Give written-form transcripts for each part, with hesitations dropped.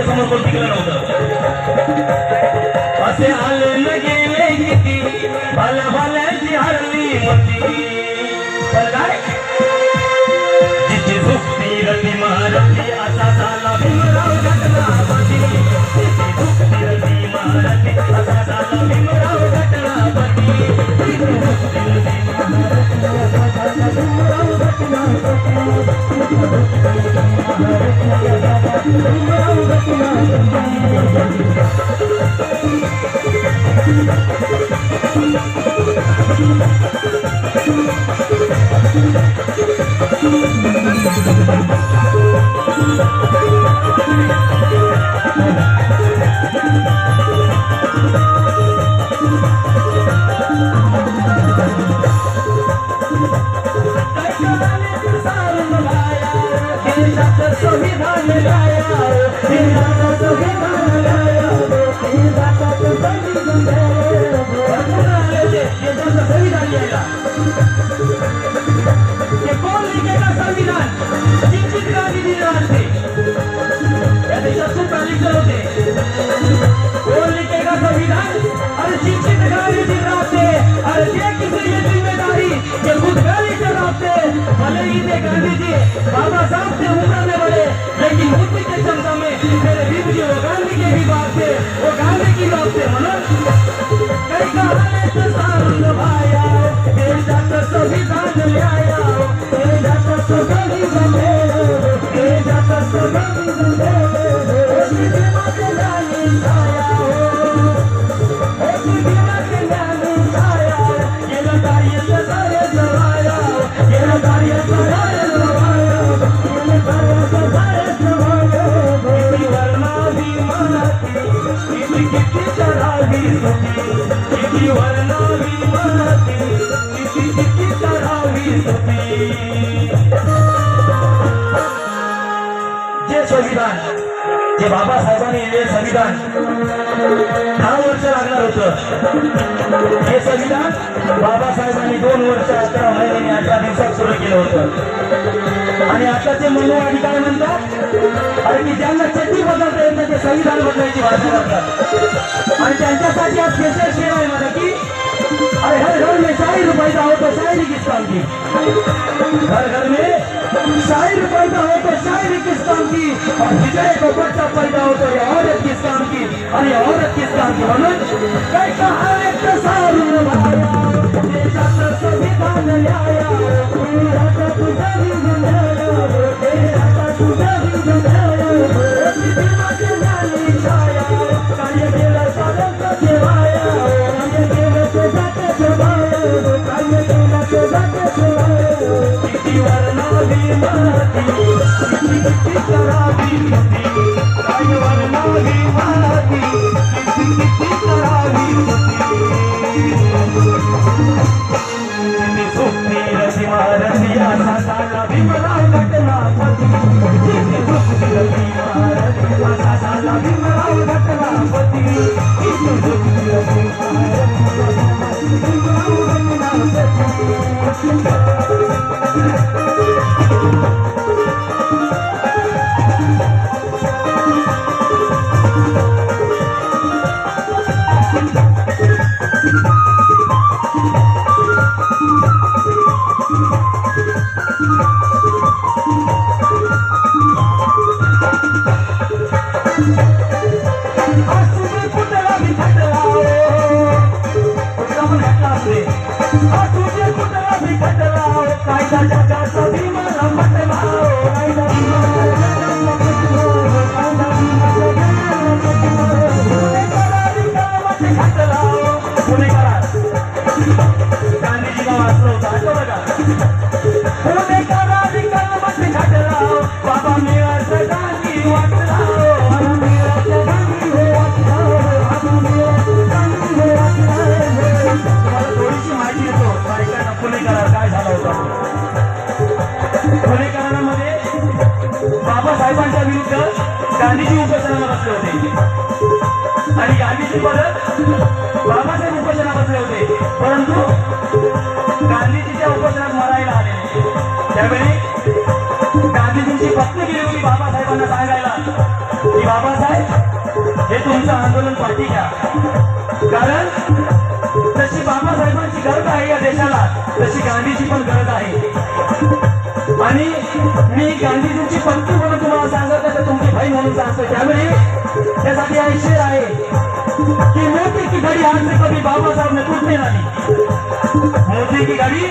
समोर कोण टिकलं नव्हतं. असे आले न गेले किती भल्या भल्याची हरली मती. पण काय जिची झुकती रती मारती असा झाला भीमराव घटनापती. जिची झुकती रती मारती असा झाला भीमराव घटनापती. जिची झुकती रती मारती असा झाला भीमराव संविधान लाया कोण लिखेगा संविधान शिक्षित गांधी दिन राहते या देशातून प्रालिकल होते. कोण लिखेगा संविधान और शिक्षित गांधी दिन राहते और ये किसी ये जिम्मेदारी ये खुद गाली चलाते. भले ही थे गांधी जी बाबा साहब से उम्र में बड़े लेकिन बुद्धि के क्षमता में मेरे भीम जी वो गांधी के भी बात थे वो गांधी की बात थे. म्हणून कई कहाले तो सारुण भाया देशात संविधान न्याया देशात संविधान देशात संविधान माझे गाणी छाया माझे गाणी छाया गेलं कार्य सारे जवाया गेलं कार्य सारे जवाया गेलं कार्य सारे जवाया. किती वर्णावी मनाती किती करावी सुखी किती वर्णावी मनाती किती करावी सुखी. जे संविधान जे बाबासाहेबांनी लिहिले संविधान 10 वर्ष लागणार होतं. हे संविधान बाबासाहेबांनी 2 वर्ष 11 महिन्यांनी 18 दिवसात सुरू केलं होतं. आणि आताचे मनोवादी काय म्हणतात अरे की ज्यांना चेती बदलता येत नाही ते संविधान बदलायची भाषा करतात. आणि त्यांच्यासाठी आज स्पेशल शेअर आहे माझा की अरे हर घर में शायर पैदा हो तो शायरी किस काम की. हर घर में शायर पैदा हो तो शायरी किस काम की और हिजड़े को बच्चा पैदा हो तो ये औरत किस काम की और ये औरत किस काम की. म्हणून काय कहाले तो सारुण भाया देशात संविधान न्याया देशात तुझा विधाया देशात तुझा विधाया माझे गाणी छाया कार्य केलं साधन जेवाया कार्य केलं तो जाते जेवाया कार्य केलं तो जाते जेवाया. किती वर्णावी माती किती करावी सुखी काय वर्णावी माती किती करावी सुखी. किती सुखी रती मारती असा झाला भीमराव घटनापती. किती सुखी रती मारती असा झाला भीमराव घटनापती. किती सुखी रती मारती असा झाला भीमराव घटनापती. बाबासाहेबांच्या विरुद्ध गांधीजी उपोषणाला बसले होते आणि गांधीजी परत बाबासाहेब उपोषणाला बसले होते, परंतु गांधीजीच्या उपोषणात मरायला आले. त्यावेळी गांधीजींची पत्नी गेली होती बाबासाहेबांना सांगायला की बाबासाहेब हे तुमचं आंदोलन पाठी घ्या. कारण जशी बाबासाहेबांची गरज आहे या देशाला तशी गांधीची पण गरज आहे. आणि मी गांधीजींची पंक्ती म्हणून तुम्हाला सांगत नाही तर तुमचे भाई म्हणून सांगतो. त्यावेळी त्यासाठी हा शेर आहे की मोती की घडी हाथ से कभी बाबा साहब ने टूटने ना दी. मोती की घड़ी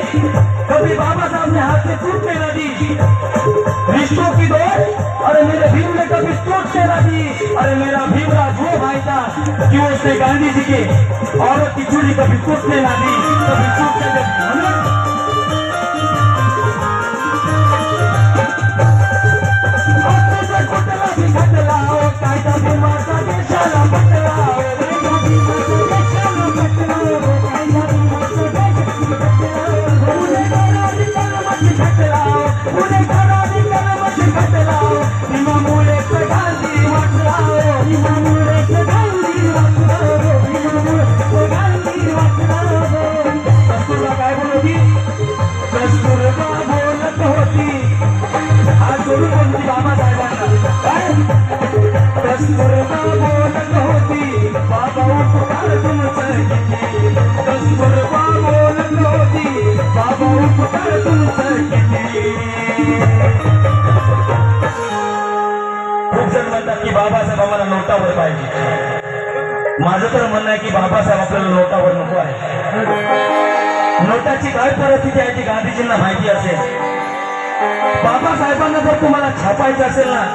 कभी बाबा साहब ने हाथ से टूटने ना दी. रिश्तों की डोर अरे मेरे भीम ने कभी टूटने ना दी. अरे मेरा भीमराव वो भाई था कि उसने गांधी जी के औरत की चूड़ी कभी टूटने ना दी, कभी टूटने ना दी. कुठला भी खटला कायदा भीमाचा देशाला पटला. कस्तुरबा काय बोलत होती? कस्तुरबा बोलत होती हात जोडून बोलती बाबासाहेबांना. काय कस्तुरबा बोलत होती बाबा उपकार तुमचं किती. कस्तुरबा बोलत होती बाबा उपकार तुमचं किती. खूप जण म्हणतात की बाबासाहेब आम्हाला नोटावर पाहिजे. माझं तर म्हणणं आहे की बाबासाहेब आपल्याला नोटावर नको आहे. नोटाची काय परिस्थिती आहे ती गांधीजींना माहिती असेल. बाबासाहेबांना जर तुम्हाला छापायचं असेल ना